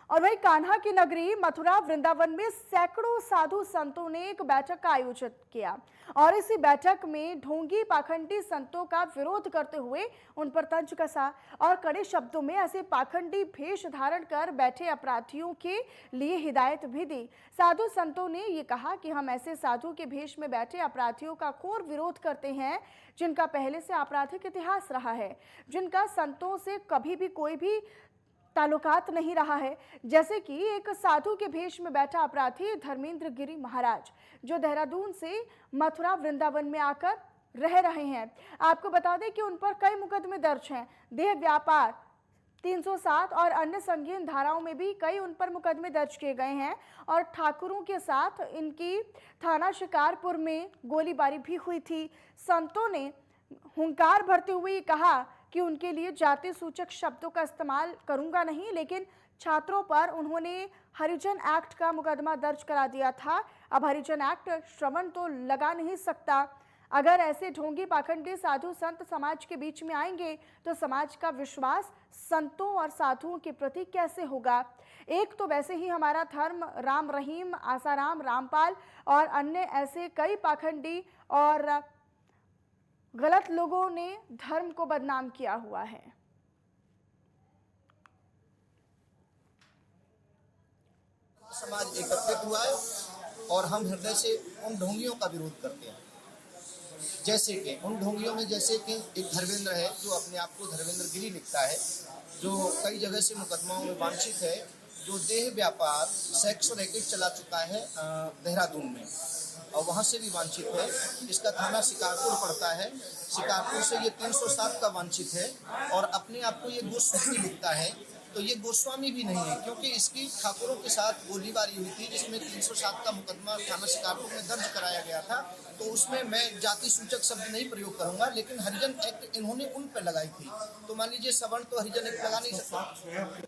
और वही कान्हा की नगरी मथुरा वृंदावन में सैकड़ों साधु संतों ने एक बैठक का आयोजित किया और इसी बैठक में ढोंगी पाखंडी संतों का विरोध करते हुए उन पर तंज कसा और कड़े शब्दों में ऐसे पाखंडी भेष धारण कर बैठे अपराधियों के लिए हिदायत भी दी। साधु संतों ने ये कहा कि हम ऐसे साधु के भेष में बैठे अपराधियों का घोर विरोध करते हैं जिनका पहले से आपराधिक इतिहास रहा है, जिनका संतों से कभी भी कोई भी ताल्लुकात नहीं रहा है, जैसे कि एक साधु के भेष में बैठा अपराधी धर्मेंद्र गिरी महाराज, जो देहरादून से मथुरा वृंदावन में आकर रह रहे हैं। आपको बता दें कि उन पर कई मुकदमे दर्ज हैं। देह व्यापार 307 और अन्य संगीन धाराओं में भी कई उन पर मुकदमे दर्ज किए गए हैं और ठाकुरों के साथ इनकी थाना शिकारपुर में गोलीबारी भी हुई थी। संतों ने हुंकार भरते हुए कहा कि उनके लिए जाति सूचक शब्दों का इस्तेमाल करूंगा नहीं, लेकिन छात्रों पर उन्होंने हरिजन एक्ट का मुकदमा दर्ज करा दिया था। अब हरिजन एक्ट श्रवण तो लगा नहीं सकता। अगर ऐसे ढोंगी पाखंडी साधु संत समाज के बीच में आएंगे तो समाज का विश्वास संतों और साधुओं के प्रति कैसे होगा। एक तो वैसे ही हमारा धर्म राम रहीम, आसाराम, रामपाल और अन्य ऐसे कई पाखंडी और गलत लोगों ने धर्म को बदनाम किया हुआ है। समाज एकत्रित हुआ है और हम हृदय से उन ढोंगियों का विरोध करते हैं। जैसे कि उन ढोंगियों में जैसे कि एक धर्मेंद्र है जो अपने आप को धर्मेंद्र गिरी लिखता है, जो कई जगह से मुकदमाओं में वांछित है, जो देह व्यापार सेक्स रैकेट चला चुका है देहरादून में और वहाँ से भी वांछित है। इसका थाना शिकारपुर पड़ता है, शिकारपुर से ये 307 का वांछित है और अपने आप को ये गोस्वामी लिखता है। तो ये गोस्वामी भी नहीं है क्योंकि इसकी ठाकुरों के साथ गोलीबारी हुई थी जिसमें 307 का मुकदमा थाना शिकारपुर में दर्ज कराया गया था। तो उसमें मैं जाति सूचक शब्द नहीं प्रयोग करूंगा, लेकिन हरिजन एक्ट इन्होंने उन पर लगाई थी। तो मान लीजिए सवर्ण तो हरिजन एक्ट लगा नहीं सकता।